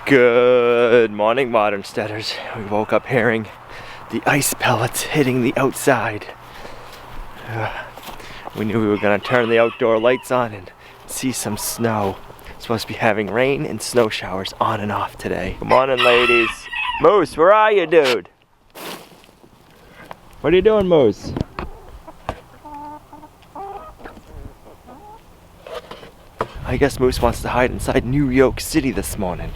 Good morning, Modern Steaders. We woke up hearing the ice pellets hitting the outside. We knew we were going to turn the outdoor lights on and see some snow. It's supposed to be having rain and snow showers on and off today. Good morning, ladies. Moose, where are you, dude? What are you doing, Moose? I guess Moose wants to hide inside New York City this morning.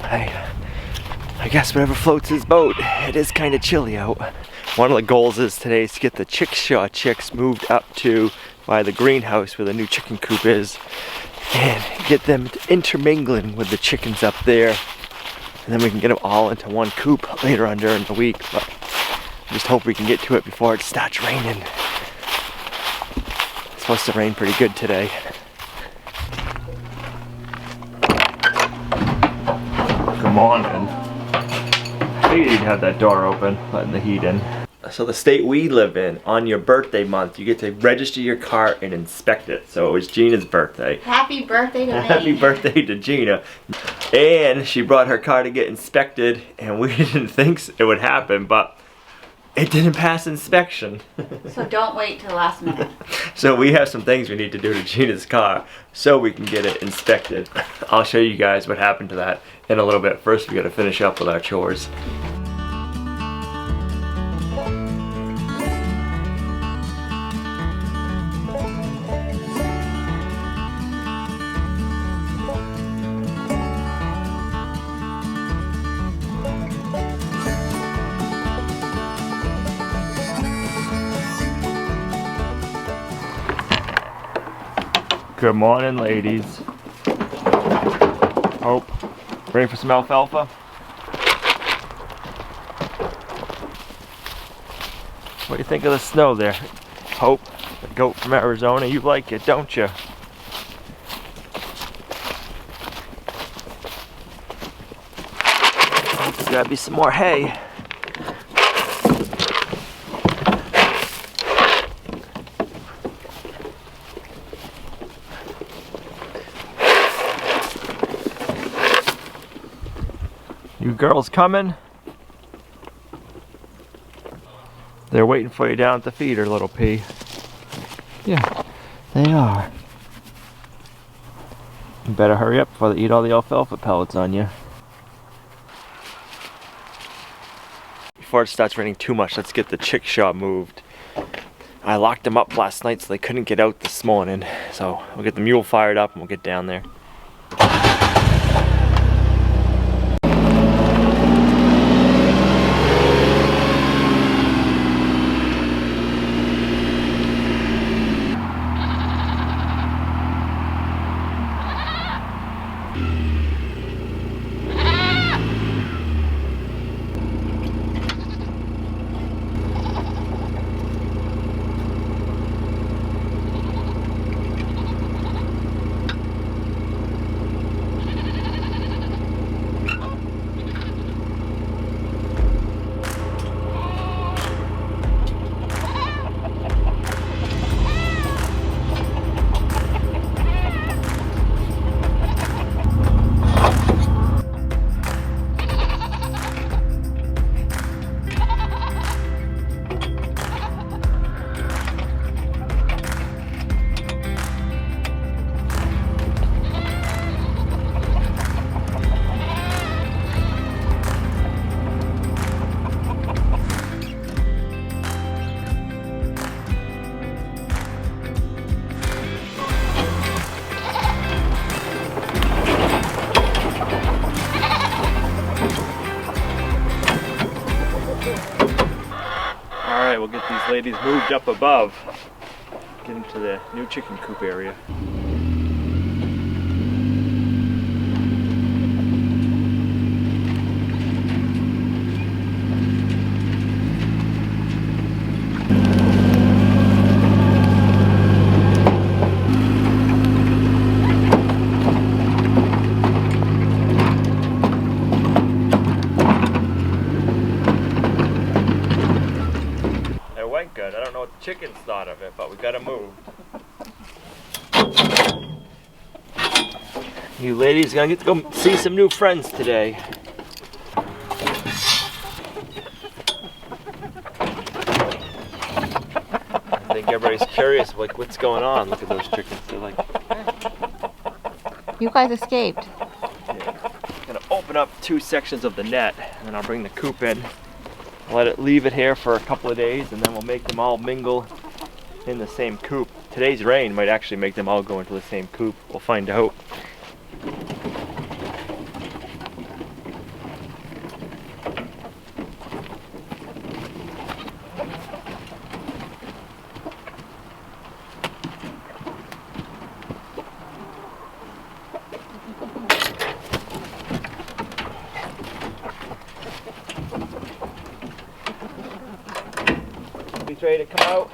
I guess whatever floats his boat. It is kind of chilly out. One of the goals is today is to get the chickshaw chicks moved up to by the greenhouse where the new chicken coop is and get them intermingling with the chickens up there, and then we can get them all into one coop later on during the week. But I just hope we can get to it before it starts raining. It's supposed to rain pretty good today. Good morning. I figured you'd have that door open, letting the heat in. So the state we live in, on your birthday month, you get to register your car and inspect it. So it was Gina's birthday. Happy birthday to me. Happy birthday to Gina. And she brought her car to get inspected, and we didn't think it would happen, but it didn't pass inspection. So don't wait till the last minute. So we have some things we need to do to Gina's car so we can get it inspected. I'll show you guys what happened to that in a little bit. First, we gotta finish up with our chores. Good morning, ladies. Hope, ready for some alfalfa? What do you think of the snow there? Hope, the goat from Arizona, you like it, don't you? Let's grab you some more hay. You girls coming? They're waiting for you down at the feeder, little P. Yeah, they are. You better hurry up before they eat all the alfalfa pellets on you. Before it starts raining too much, let's get the chickshaw moved. I locked them up last night so they couldn't get out this morning. So we'll get the mule fired up and we'll get down there. We'll get these ladies moved up above, get into the new chicken coop area. Good. I don't know what the chickens thought of it, but we gotta move. You ladies gonna get to go see some new friends today. I think everybody's curious, like, what's going on? Look at those chickens. They're like... You guys escaped. Yeah. I'm gonna open up 2 sections of the net, and then I'll bring the coop in. Leave it here for a couple of days, and then we'll make them all mingle in the same coop. Today's rain might actually make them all go into the same coop. We'll find out. Ready to come out?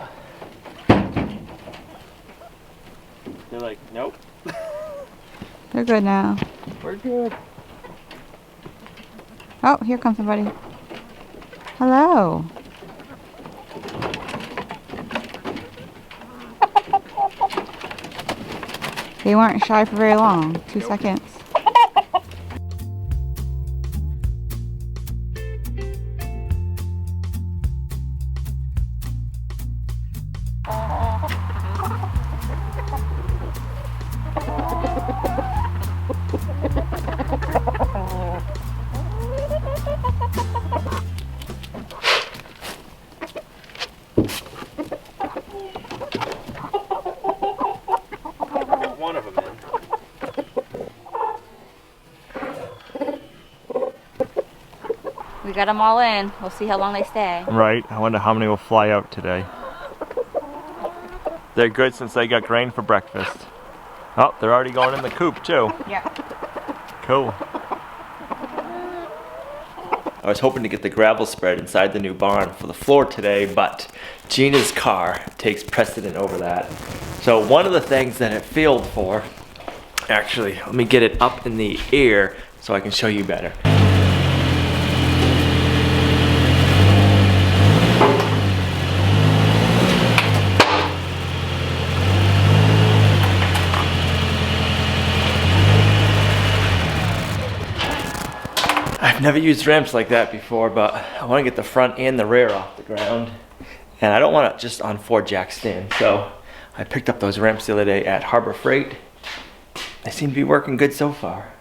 They're like, nope. They're good now. We're good. Oh, here comes somebody. Hello. They weren't shy for very long. 2 seconds. One of them in. We got them all in. We'll see how long they stay. Right. I wonder how many will fly out today. They're good since they got grain for breakfast. Oh, they're already going in the coop too. Yeah. Cool. I was hoping to get the gravel spread inside the new barn for the floor today, but Gina's car takes precedent over that. So one of the things that it failed for, actually, let me get it up in the air so I can show you better. I've never used ramps like that before, but I want to get the front and the rear off the ground. And I don't want it just on 4 jack stand. So I picked up those ramps the other day at Harbor Freight. They seem to be working good so far.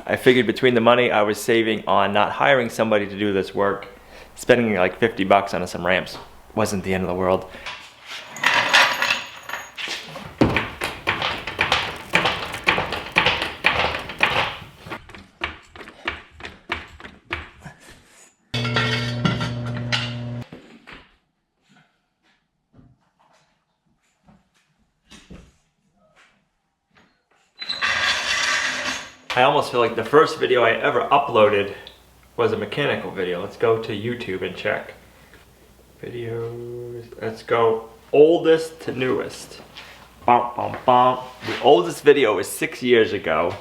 I figured between the money I was saving on not hiring somebody to do this work, spending like 50 bucks on some ramps wasn't the end of the world. I almost feel like the first video I ever uploaded was a mechanical video. Let's go to YouTube and check. Videos, let's go oldest to newest. Bum, bum, bum. The oldest video is 6 years ago,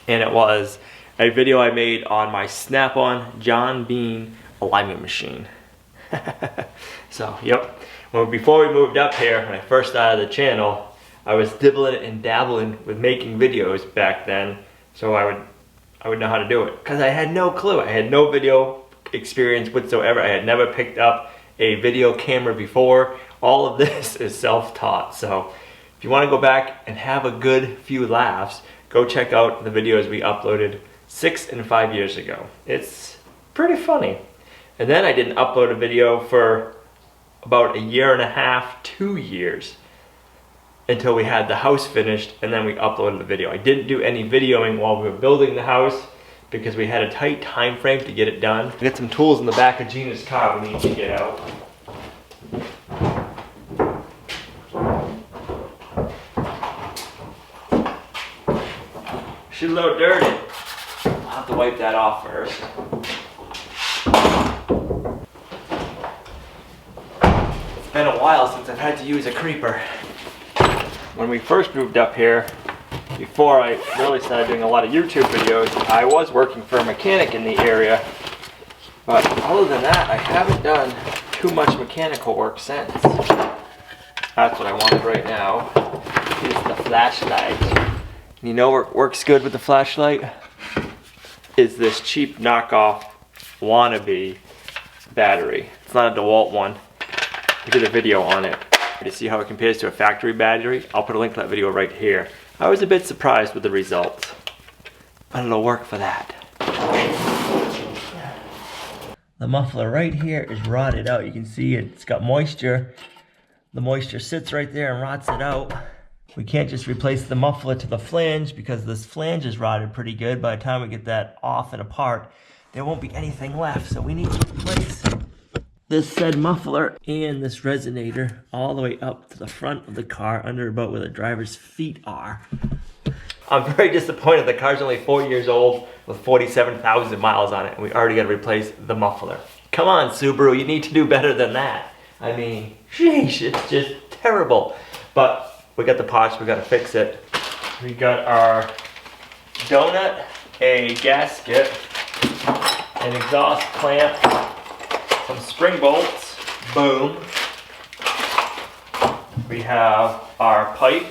and it was a video I made on my Snap-on John Bean alignment machine. So, yep. Well, before we moved up here, when I first started the channel, I was dibbling and dabbling with making videos back then, so I would know how to do it. Because I had no clue. I had no video experience whatsoever. I had never picked up a video camera before. All of this is self-taught. So if you want to go back and have a good few laughs, go check out the videos we uploaded 6 and 5 years ago. It's pretty funny. And then I didn't upload a video for about 1.5 years, 2 years. Until we had the house finished, and then we uploaded the video. I didn't do any videoing while we were building the house because we had a tight time frame to get it done. We got some tools in the back of Gina's car we need to get out. She's a little dirty. I'll have to wipe that off first. It's been a while since I've had to use a creeper. When we first moved up here, before I really started doing a lot of YouTube videos, I was working for a mechanic in the area. But other than that, I haven't done too much mechanical work since. That's what I wanted right now, is the flashlight. You know what works good with the flashlight? Is this cheap knockoff wannabe battery. It's not a DeWalt one. I did a video on it to see how it compares to a factory battery. I'll put a link to that video right here. I was a bit surprised with the results, but it'll work for that. The muffler right here is rotted out. You can see it's got moisture. The moisture sits right there and rots it out. We can't just replace the muffler to the flange because this flange is rotted pretty good. By the time we get that off and apart, there won't be anything left. So we need to replace this said muffler and this resonator all the way up to the front of the car under about where the driver's feet are. I'm very disappointed. The car's only 4 years old with 47,000 miles on it, and we already got to replace the muffler. Come on, Subaru, you need to do better than that. I mean, sheesh, it's just terrible. But we got the parts, we got to fix it. We got our donut, a gasket, an exhaust clamp, some spring bolts, boom. We have our pipe,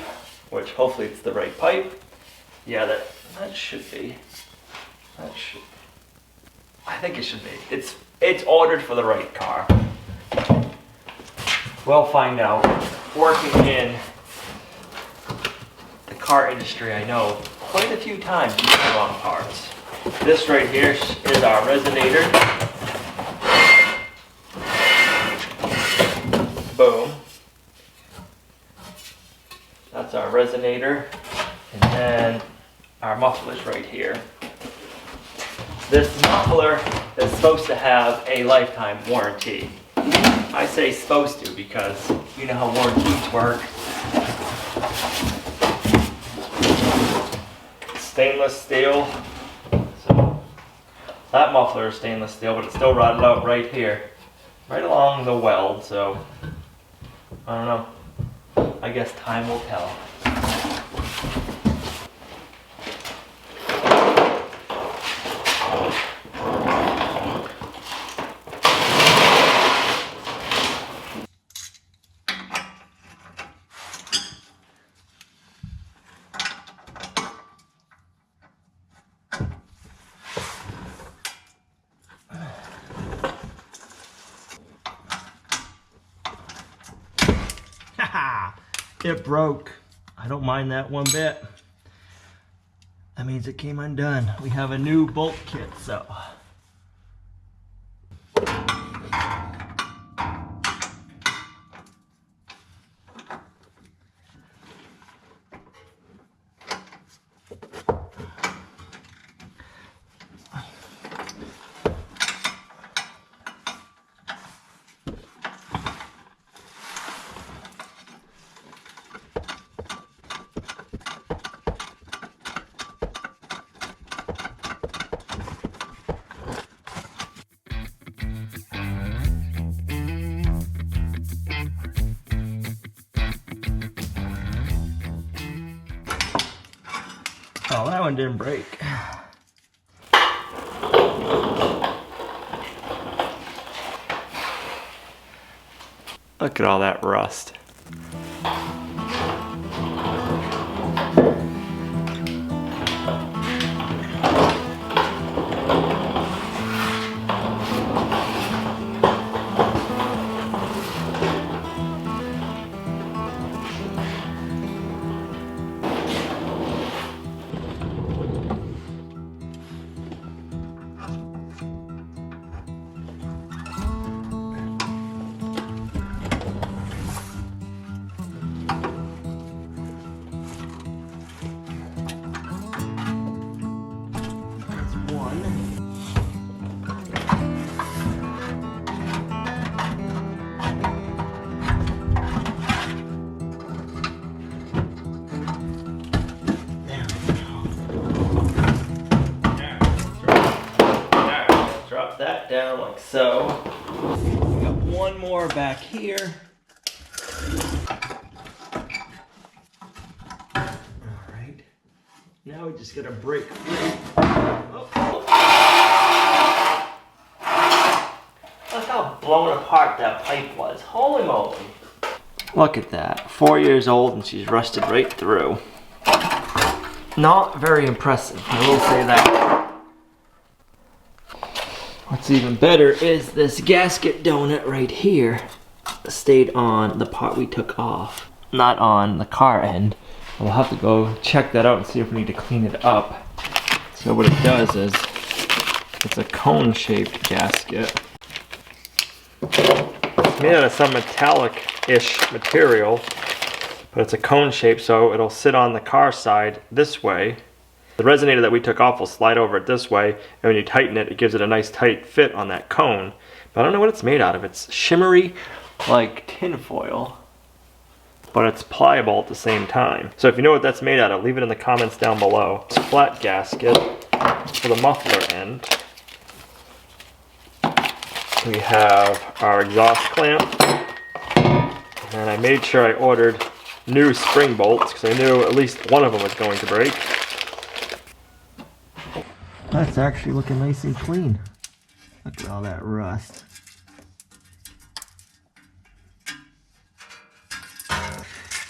which hopefully it's the right pipe. Yeah, that should be. I think it should be. It's ordered for the right car. We'll find out. Working in the car industry, I know quite a few times you get the wrong parts. This right here is our resonator. Boom. That's our resonator. And then our muffler's right here. This muffler is supposed to have a lifetime warranty. I say supposed to because you know how warranties work. Stainless steel. So that muffler is stainless steel, but it's still rotted out right here. Right along the weld, so I don't know. I guess time will tell. It broke. I don't mind that one bit. That means it came undone. We have a new bolt kit, so. Oh, that one didn't break. Look at all that rust. That down like so. We got one more back here. Alright. Now we just gotta break free. Oh. Look how blown apart that pipe was. Holy moly. Look at that. 4 years old and she's rusted right through. Not very impressive, I will say that. What's even better is this gasket donut right here stayed on the part we took off, not on the car end. We'll have to go check that out and see if we need to clean it up. So what it does is, it's a cone-shaped gasket. It's made out of some metallic-ish material, but it's a cone shape, so it'll sit on the car side this way. The resonator that we took off will slide over it this way, and when you tighten it, it gives it a nice tight fit on that cone. But I don't know what it's made out of. It's shimmery like tin foil, but it's pliable at the same time. So if you know what that's made out of, leave it in the comments down below. It's a flat gasket for the muffler end. We have our exhaust clamp, and I made sure I ordered new spring bolts because I knew at least one of them was going to break. That's actually looking nice and clean. Look at all that rust.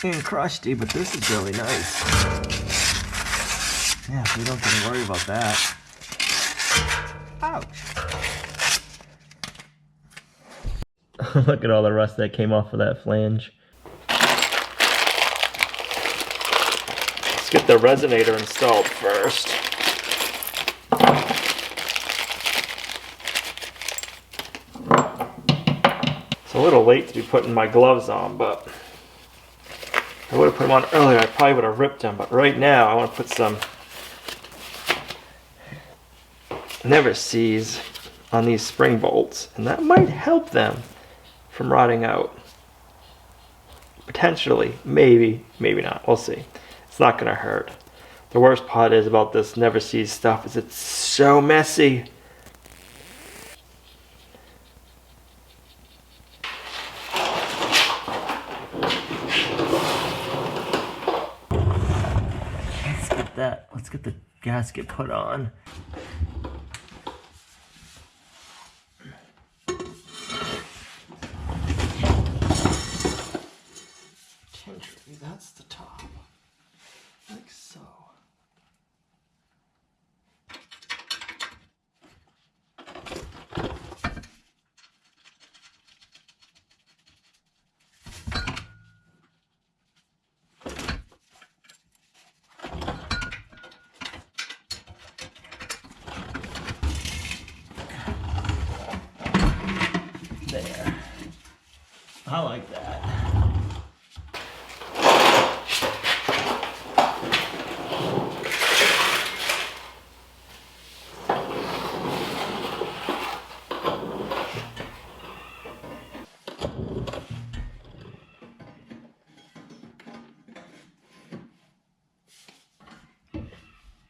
And crusty, but this is really nice. Yeah, we don't have to worry about that. Ouch! Look at all the rust that came off of that flange. Let's get the resonator installed first. It's a little late to be putting my gloves on, but I would have put them on earlier. I probably would have ripped them, but right now I want to put some never sees on these spring bolts, and that might help them from rotting out. Potentially, maybe, maybe not. We'll see. It's not gonna hurt. The worst part is about this never sees stuff is it's so messy. Let's get the gasket put on. Potentially, that's the top, like so. There. I like that.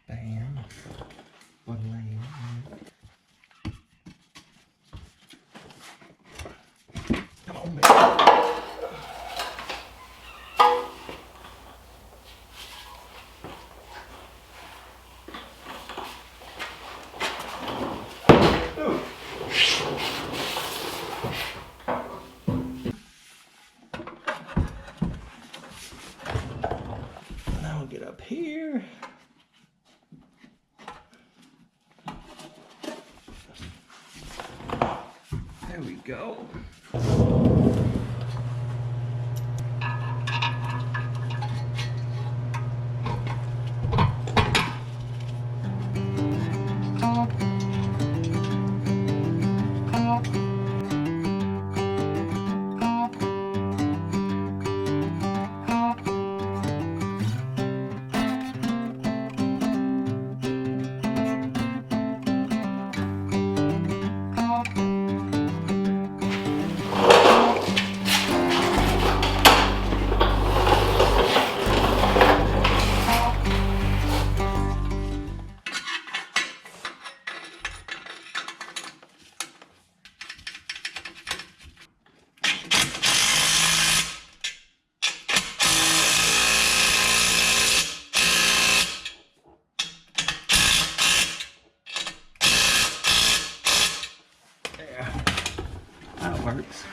Bam. One lane. Now we'll get up here. There we go. That works.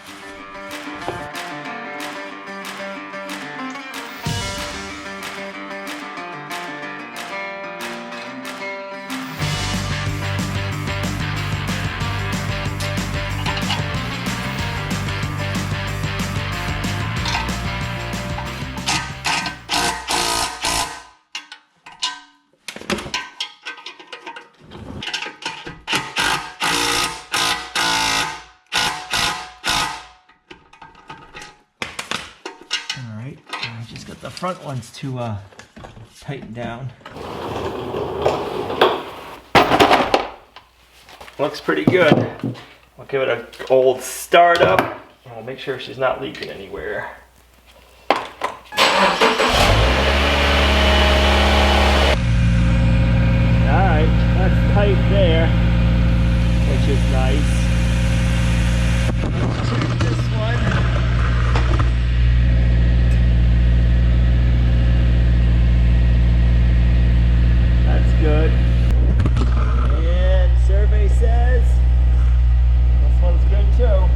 the front ones to tighten down. Looks pretty good. I'll give it an old start up, and we'll make sure she's not leaking anywhere. Alright, that's tight there, which is nice. Check this one. That's good. And survey says this one's good too.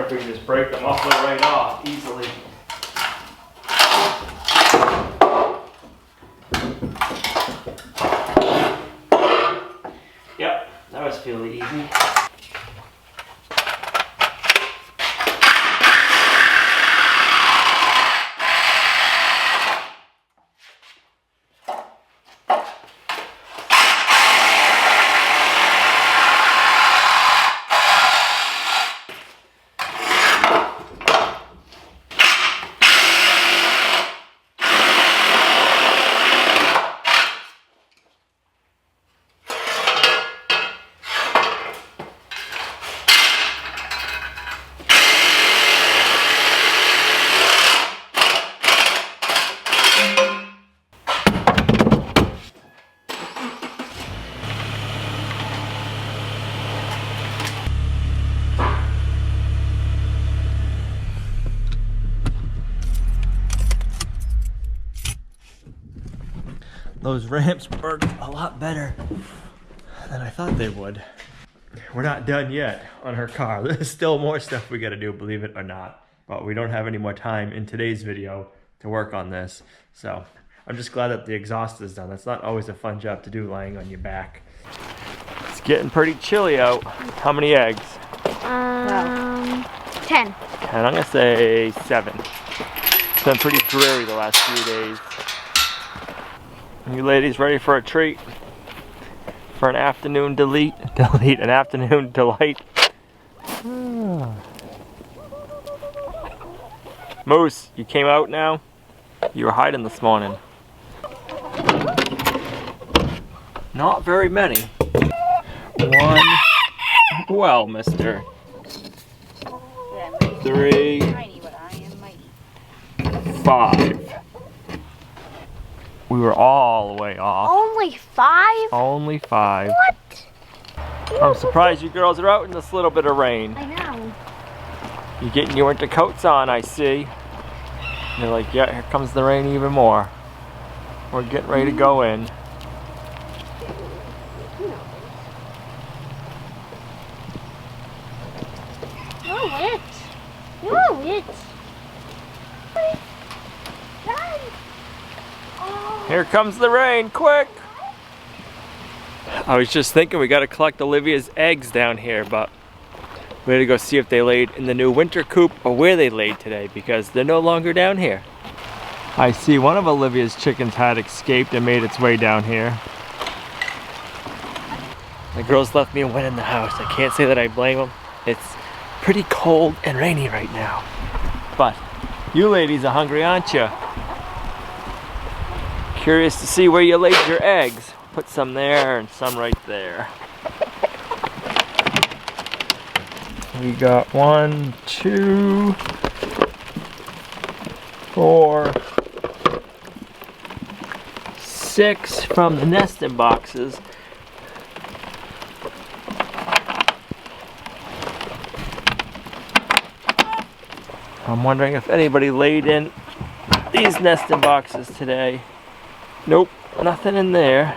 We can just break the muffler right off easily. Yep, that was fairly easy. Those ramps worked a lot better than I thought they would. We're not done yet on her car. There's still more stuff we gotta do, believe it or not. But we don't have any more time in today's video to work on this. So I'm just glad that the exhaust is done. That's not always a fun job to do lying on your back. It's getting pretty chilly out. How many eggs? 10. 10, I'm gonna say 7. It's been pretty dreary the last few days. You ladies ready for a treat? For an afternoon an afternoon delight. Moose, you came out now? You were hiding this morning. Not very many. 1, well, mister. 3, 5. We were all the way off. Only 5? Only 5. What? I'm surprised you girls are out in this little bit of rain. I know. You're getting your winter coats on, I see. You're like, yeah, here comes the rain even more. We're getting ready to go in. You're wet. You're wet. Here comes the rain, quick! I was just thinking we gotta collect Olivia's eggs down here, but we had to go see if they laid in the new winter coop or where they laid today, because they're no longer down here. I see one of Olivia's chickens had escaped and made its way down here. The girls left me and went in the house. I can't say that I blame them. It's pretty cold and rainy right now. But you ladies are hungry, aren't you? Curious to see where you laid your eggs. Put some there and some right there. We got 1, 2, 4, 6 from the nesting boxes. I'm wondering if anybody laid in these nesting boxes today. Nope, nothing in there.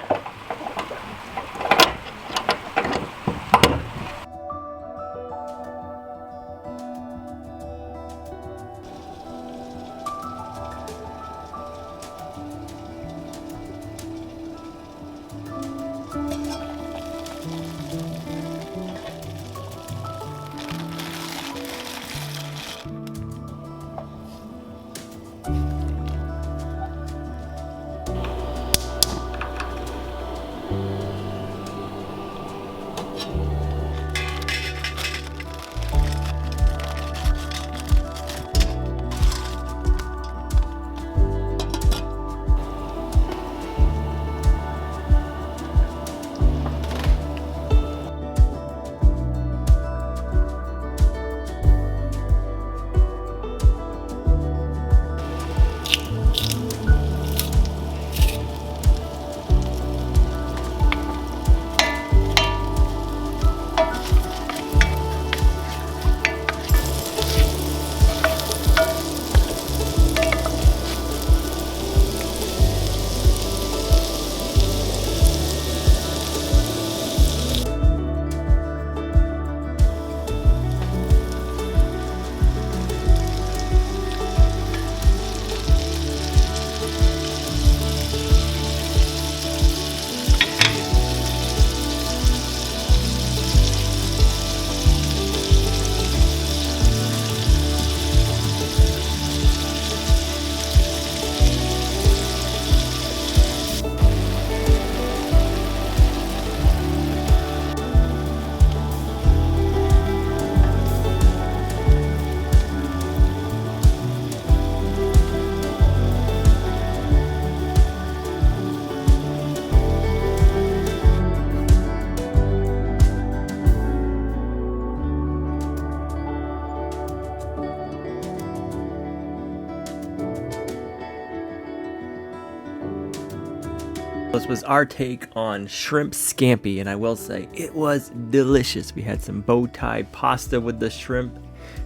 This was our take on shrimp scampi, and I will say it was delicious. We had some bow tie pasta with the shrimp,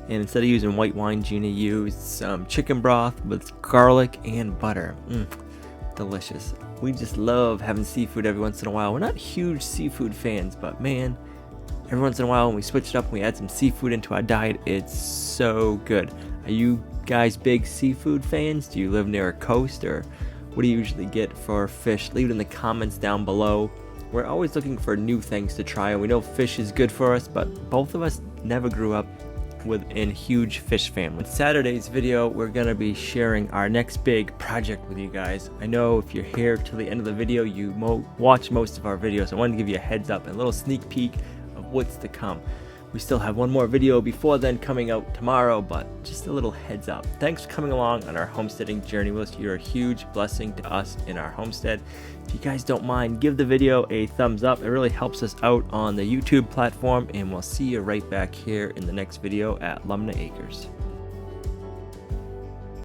and instead of using white wine, Gina used some chicken broth with garlic and butter. Delicious. We just love having seafood every once in a while. We're not huge seafood fans, but man, every once in a while when we switch it up and we add some seafood into our diet, it's so good. Are you guys big seafood fans? Do you live near a coast, or what do you usually get for fish? Leave it in the comments down below. We're always looking for new things to try, and we know fish is good for us, but both of us never grew up within huge fish families. In Saturday's video, we're gonna be sharing our next big project with you guys. I know if you're here till the end of the video, you watch most of our videos. I wanted to give you a heads up and a little sneak peek of what's to come. We still have one more video before then coming out tomorrow, but just a little heads up. Thanks for coming along on our homesteading journey with us. You're a huge blessing to us in our homestead. If you guys don't mind, give the video a thumbs up. It really helps us out on the YouTube platform, and we'll see you right back here in the next video at Lumnah Acres.